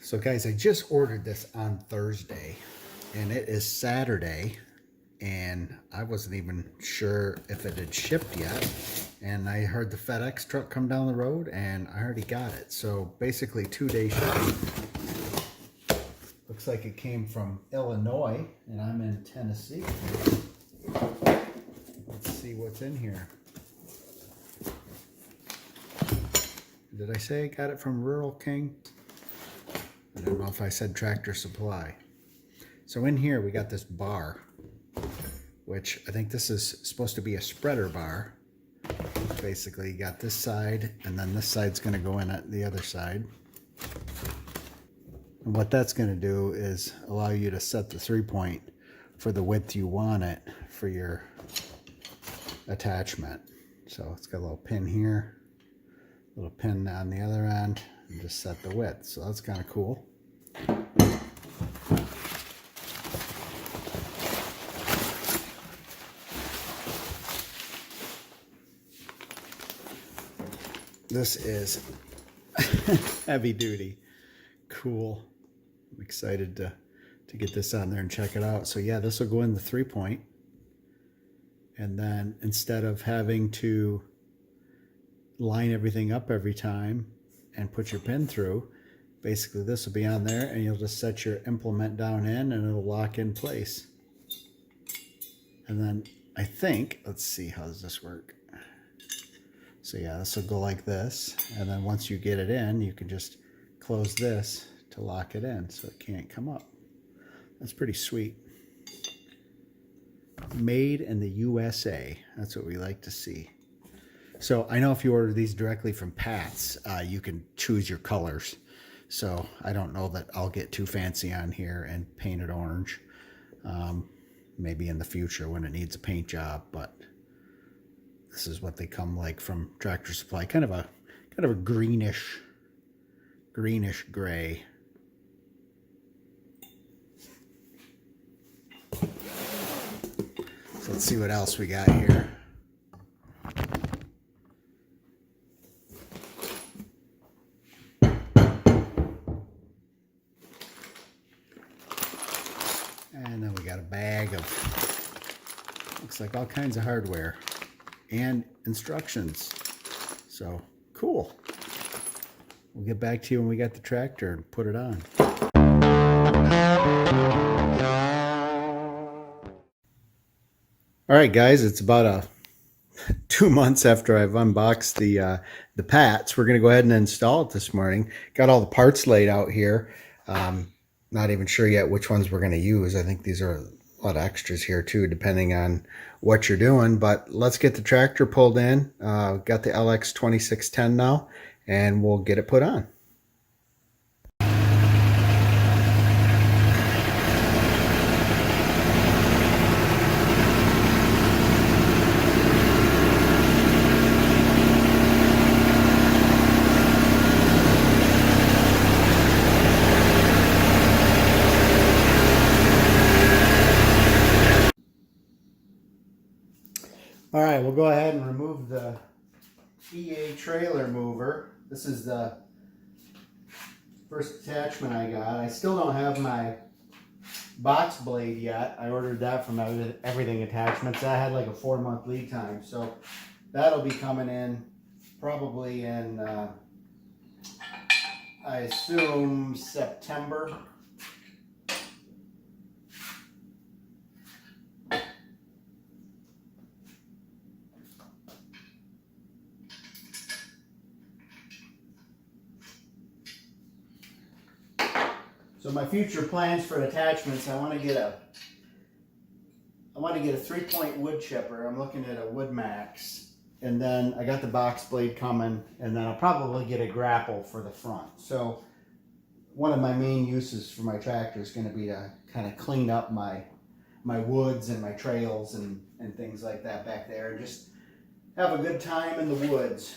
So guys, I just ordered this on Thursday and it is Saturday and I wasn't even sure if it had shipped yet. And I heard the FedEx truck come down the road and I already got it. So basically 2-day shipping. Looks like it came from Illinois and I'm in Tennessee. Let's see what's in here. Did I say I got it from Rural King? I don't know if I said Tractor Supply. So in here we got this bar, which I think this is supposed to be a spreader bar. Basically you got this side and then this side's going to go in at the other side. And what that's going to do is allow you to set the 3-point for the width you want it for your attachment. So it's got a little pin here, a little pin on the other end, and just set the width. So that's kind of cool. This is heavy duty. Cool. I'm excited to get this on there and check it out. So yeah, this will go in the 3-point. And then instead of having to line everything up every time and put your pin through, basically this will be on there and you'll just set your implement down in and it'll lock in place. And then I think, let's see, how does this work? So yeah, this will go like this, and then once you get it in, you can just close this to lock it in so it can't come up. That's pretty sweet. Made in the USA. That's what we like to see. So I know if you order these directly from Pat's, you can choose your colors. So I don't know that I'll get too fancy on here and paint it orange. Maybe in the future when it needs a paint job, but this is what they come like from Tractor Supply. Kind of a greenish gray. So let's see what else we got here. And then we got a bag of, looks like all kinds of hardware and instructions. So cool. We'll get back to you when we got the tractor and put it on. All right, guys, it's about 2 months after I've unboxed the Pats. We're going to go ahead and install it this morning. Got all the parts laid out here. Not even sure yet which ones we're going to use. I think these are a lot of extras here too, depending on what you're doing. But let's get the tractor pulled in. Got the LX2610 now, and we'll get it put on. All right, we'll go ahead and remove the EA trailer mover. This is the first attachment I got. I still don't have my box blade yet. I ordered that from Everything Attachments. I had like a 4-month lead time. So that'll be coming in probably in, I assume, September. So my future plans for attachments, I want to get a 3-point wood chipper. I'm looking at a Wood Max, and then I got the box blade coming, and then I'll probably get a grapple for the front. So one of my main uses for my tractor is going to be to kind of clean up my woods and my trails and things like that back there, and just have a good time in the woods.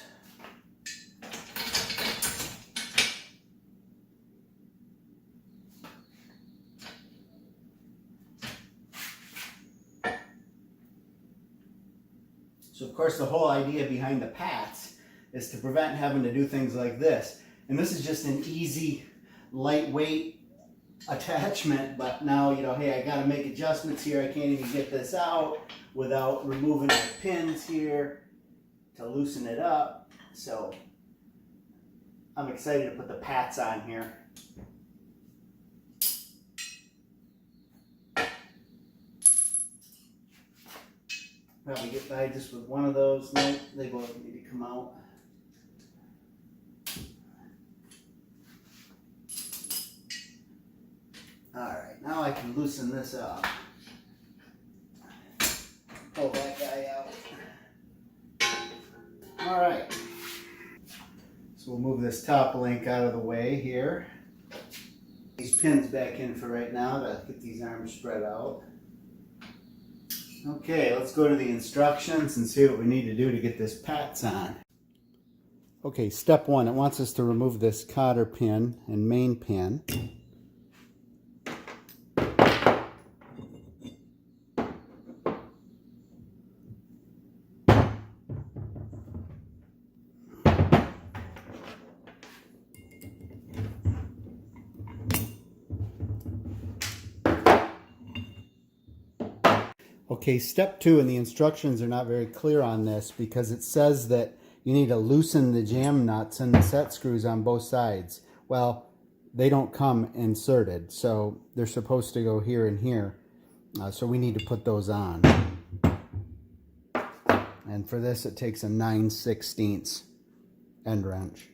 So of course the whole idea behind the Pats is to prevent having to do things like this. And this is just an easy lightweight attachment, but now, you know, hey, I got to make adjustments here. I can't even get this out without removing my pins here to loosen it up. So I'm excited to put the pats on here. Probably get by just with one of those. No, they both need to come out. Alright, now I can loosen this up. Pull that guy out. Alright. So we'll move this top link out of the way here. These pins back in for right now to get these arms spread out. Okay, let's go to the instructions and see what we need to do to get this pats on. Okay, step one, it wants us to remove this cotter pin and main pin. Okay, step two, and the instructions are not very clear on this because it says that you need to loosen the jam nuts and the set screws on both sides. Well, they don't come inserted, so they're supposed to go here and here. So we need to put those on. And for this, it takes a 9/16 end wrench.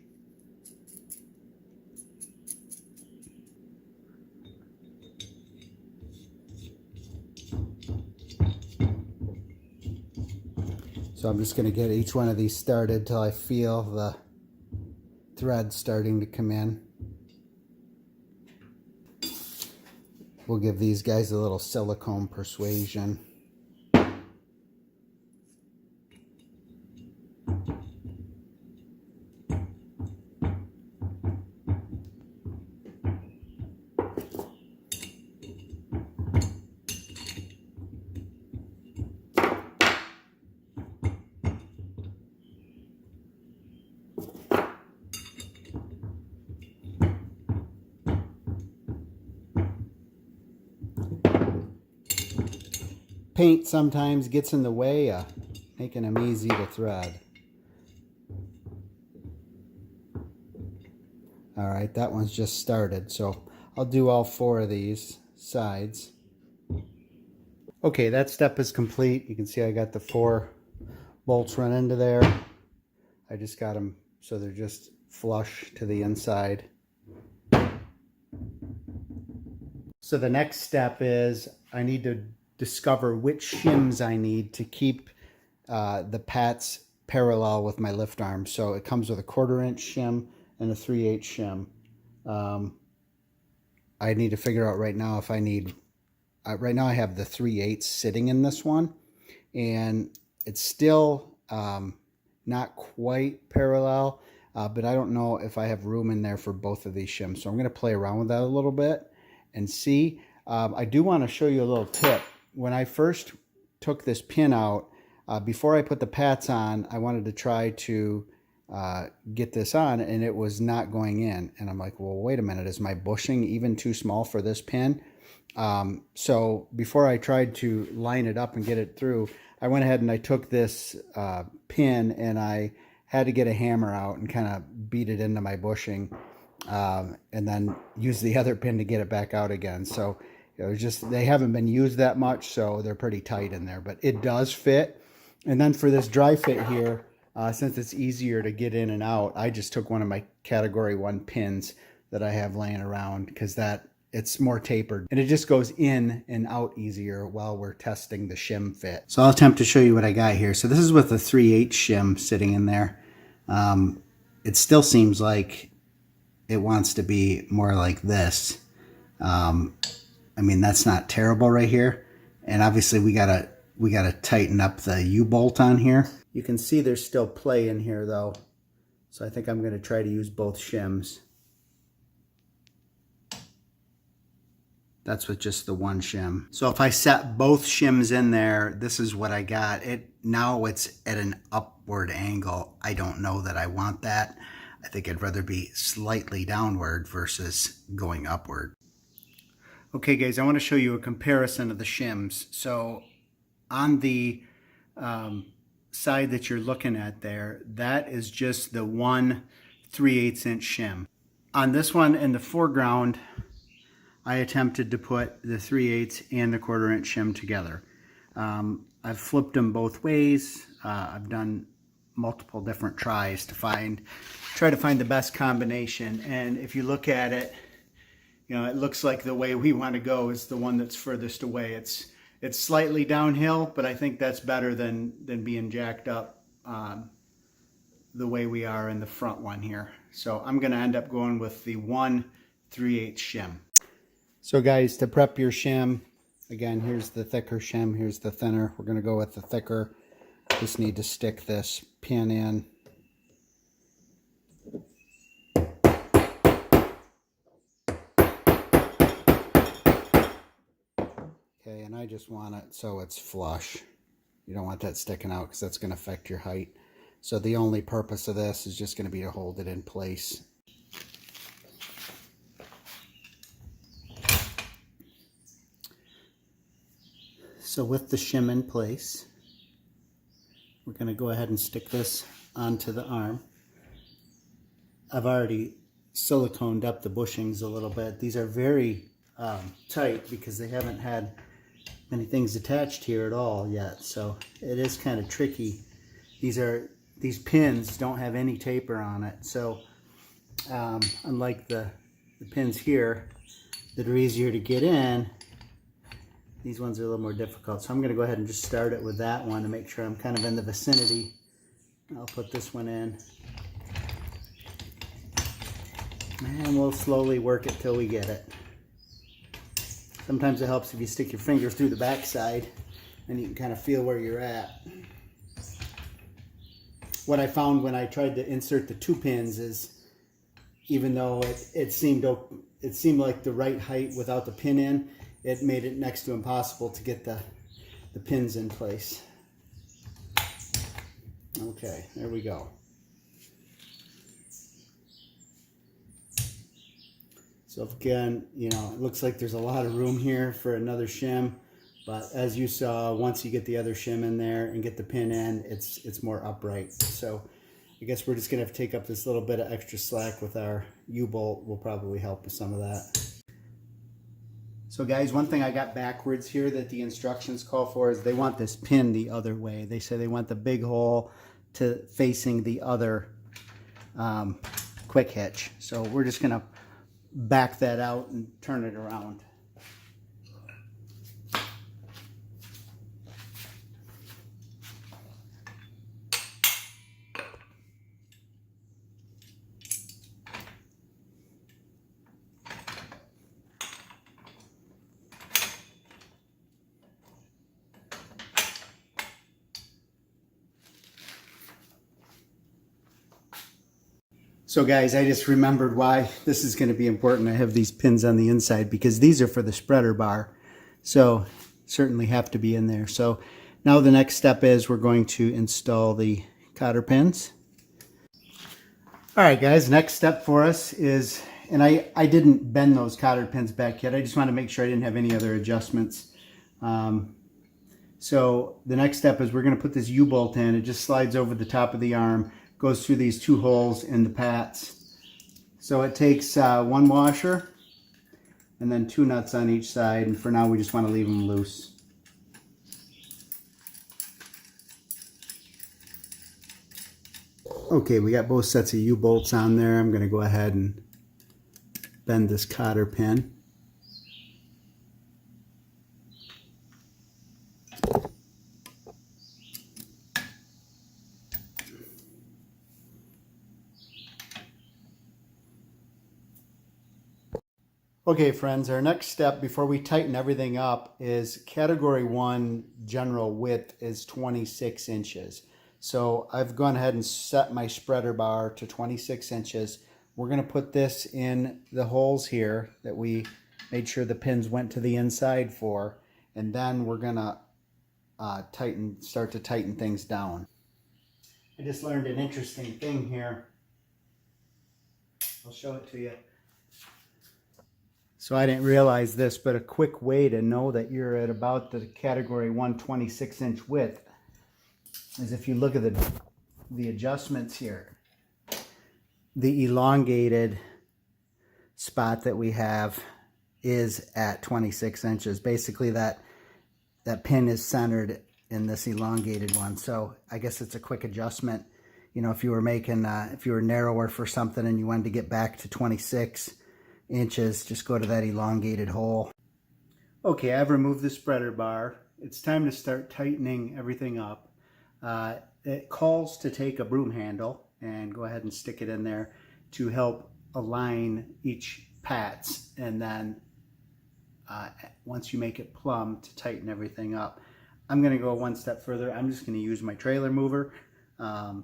So I'm just going to get each one of these started till I feel the thread starting to come in. We'll give these guys a little silicone persuasion. Paint sometimes gets in the way of making them easy to thread. Alright, that one's just started, so I'll do all four of these sides. Okay, that step is complete. You can see I got the 4 bolts run into there. I just got them so they're just flush to the inside. So the next step is I need to discover which shims I need to keep the pats parallel with my lift arm. So it comes with a 1/4 inch shim and a 3/8 shim. I need to figure out right now if I need, right now I have the 3/8 sitting in this one, and it's still not quite parallel, but I don't know if I have room in there for both of these shims. So I'm going to play around with that a little bit and see. I do want to show you a little tip. When I first took this pin out, before I put the pats on, I wanted to try to get this on, and it was not going in. And I'm like, well, wait a minute, is my bushing even too small for this pin? So before I tried to line it up and get it through, I went ahead and I took this pin and I had to get a hammer out and kind of beat it into my bushing, and then use the other pin to get it back out again. So it was just, they haven't been used that much, so they're pretty tight in there, but it does fit. And then for this dry fit here, since it's easier to get in and out, I just took one of my category 1 pins that I have laying around, because that it's more tapered and it just goes in and out easier while we're testing the shim fit. So I'll attempt to show you what I got here. So this is with the 3/8 shim sitting in there. It still seems like it wants to be more like this. I mean, that's not terrible right here. And obviously we gotta tighten up the U-bolt on here. You can see there's still play in here though. So I think I'm gonna try to use both shims. That's with just the one shim. So if I set both shims in there, this is what I got. Now it's at an upward angle. I don't know that I want that. I think I'd rather be slightly downward versus going upward. Okay guys, I want to show you a comparison of the shims. So on the side that you're looking at there, that is just the 1 3/8 inch shim. On this one in the foreground, I attempted to put the 3/8 and the 1/4 inch shim together. I've flipped them both ways. I've done multiple different tries to try to find the best combination. And if you look at it, you know, it looks like the way we want to go is the one that's furthest away. It's slightly downhill, but I think that's better than being jacked up the way we are in the front one here. So I'm going to end up going with the 1 3/8 shim. So guys, to prep your shim, again, here's the thicker shim, here's the thinner. We're going to go with the thicker. Just need to stick this pin in. Okay, and I just want it so it's flush. You don't want that sticking out because that's going to affect your height. So the only purpose of this is just going to be to hold it in place. So with the shim in place, we're going to go ahead and stick this onto the arm. I've already siliconed up the bushings a little bit. These are very tight because they haven't had many things attached here at all yet, so it is kind of tricky. These pins don't have any taper on it, so unlike the pins here that are easier to get in, these ones are a little more difficult. So I'm going to go ahead and just start it with that one to make sure I'm kind of in the vicinity. I'll put this one in, and we'll slowly work it till we get it. Sometimes it helps if you stick your finger through the back side and you can kind of feel where you're at. What I found when I tried to insert the 2 pins is, even though it seemed like the right height without the pin in, it made it next to impossible to get the pins in place. Okay, there we go. So again, you know, it looks like there's a lot of room here for another shim, but as you saw, once you get the other shim in there and get the pin in, it's more upright. So I guess we're just gonna have to take up this little bit of extra slack with our U-bolt. Will probably help with some of that. So guys, one thing I got backwards here that the instructions call for is they want this pin the other way. They say they want the big hole facing the other quick hitch. So we're just gonna back that out and turn it around. So guys, I just remembered why this is going to be important. I have these pins on the inside because these are for the spreader bar. So certainly have to be in there. So now the next step is we're going to install the cotter pins. All right guys, next step for us is, and I didn't bend those cotter pins back yet. I just want to make sure I didn't have any other adjustments. So the next step is we're going to put this U-bolt in. It just slides over the top of the arm, goes through these 2 holes in the pats. So it takes 1 washer and then 2 nuts on each side, and for now we just want to leave them loose. Okay, we got both sets of U-bolts on there. I'm going to go ahead and bend this cotter pin. Okay friends, our next step before we tighten everything up is category 1 general width is 26 inches. So I've gone ahead and set my spreader bar to 26 inches. We're going to put this in the holes here that we made sure the pins went to the inside for, and then we're going to start to tighten things down. I just learned an interesting thing here. I'll show it to you. So I didn't realize this, but a quick way to know that you're at about the category 126-inch width is if you look at the adjustments here. The elongated spot that we have is at 26 inches. Basically that pin is centered in this elongated one. So I guess it's a quick adjustment. You know, if you were making, if you were narrower for something and you wanted to get back to 26 inches, just go to that elongated hole. Okay, I've removed the spreader bar. It's time to start tightening everything up. It calls to take a broom handle and go ahead and stick it in there to help align each pats, and then once you make it plumb, to tighten everything up. I'm going to go one step further. I'm just going to use my trailer mover, and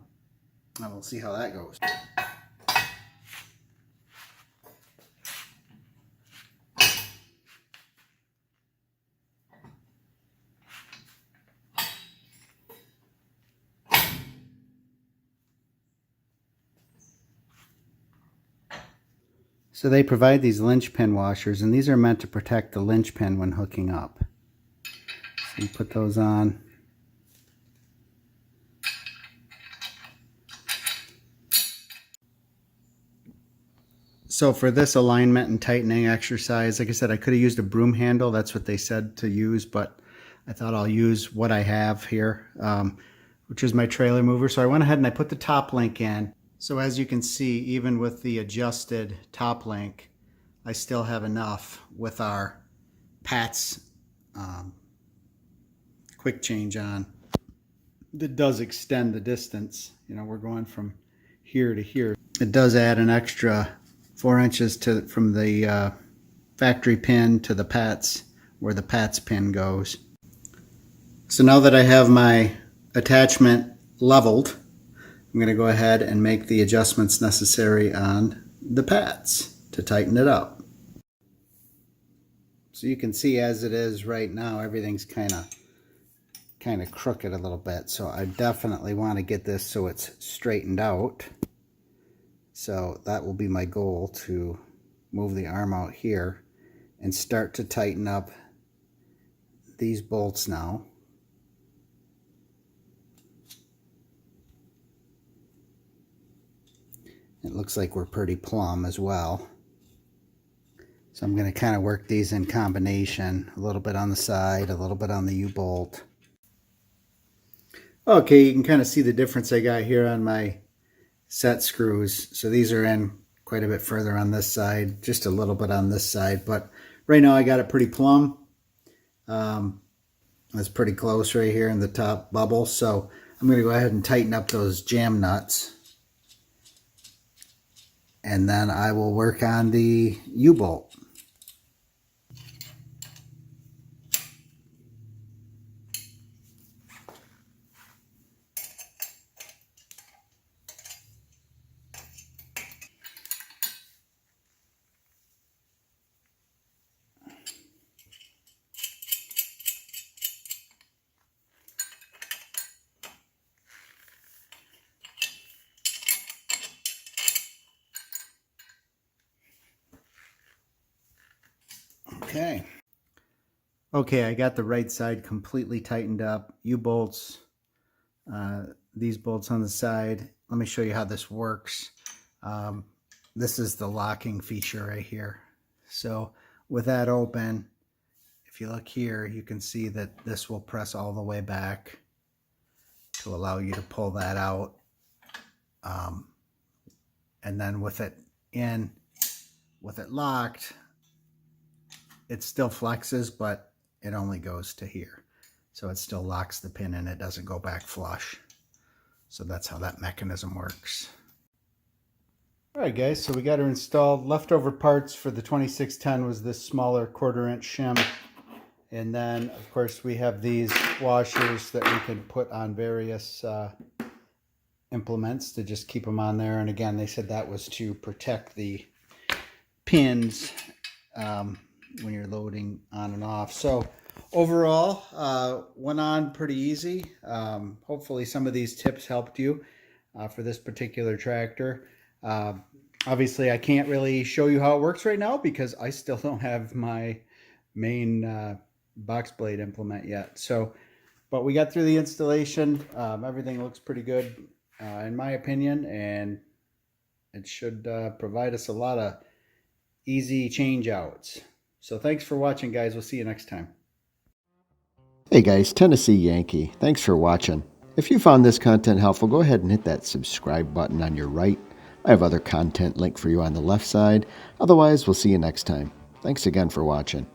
we'll see how that goes. So they provide these linchpin washers, and these are meant to protect the linchpin when hooking up. So you put those on. So for this alignment and tightening exercise, like I said, I could have used a broom handle. That's what they said to use, but I thought I'll use what I have here, which is my trailer mover. So I went ahead and I put the top link in. So as you can see, even with the adjusted top link, I still have enough with our Pat's quick change on. That does extend the distance. You know, we're going from here to here. It does add an extra 4 inches from the factory pin to the Pat's, where the Pat's pin goes. So now that I have my attachment leveled, I'm going to go ahead and make the adjustments necessary on the Pat's to tighten it up. So you can see as it is right now, everything's kind of crooked a little bit. So I definitely want to get this so it's straightened out. So that will be my goal, to move the arm out here and start to tighten up these bolts now. It looks like we're pretty plumb as well. So I'm going to kind of work these in combination, a little bit on the side, a little bit on the U-bolt. Okay, you can kind of see the difference I got here on my set screws. So these are in quite a bit further on this side, just a little bit on this side, but right now I got it pretty plumb. That's pretty close right here in the top bubble. So I'm going to go ahead and tighten up those jam nuts. And then I will work on the U-bolt. Okay, I got the right side completely tightened up. U-bolts, these bolts on the side. Let me show you how this works. This is the locking feature right here. So with that open, if you look here, you can see that this will press all the way back to allow you to pull that out. And then with it locked, it still flexes, but it only goes to here. So it still locks the pin and it doesn't go back flush. So that's how that mechanism works. All right, guys, so we got her installed. Leftover parts for the 2610 was this smaller 1/4 inch shim. And then, of course, we have these washers that we can put on various implements to just keep them on there. And again, they said that was to protect the pins when you're loading on and off. So overall, went on pretty easy. Hopefully some of these tips helped you for this particular tractor. Obviously, I can't really show you how it works right now because I still don't have my main box blade implement yet. So, but we got through the installation. Everything looks pretty good, in my opinion, and it should provide us a lot of easy change outs. So thanks for watching, guys. We'll see you next time. Hey guys, Tennessee Yankee. Thanks for watching. If you found this content helpful, go ahead and hit that subscribe button on your right. I have other content linked for you on the left side. Otherwise, we'll see you next time. Thanks again for watching.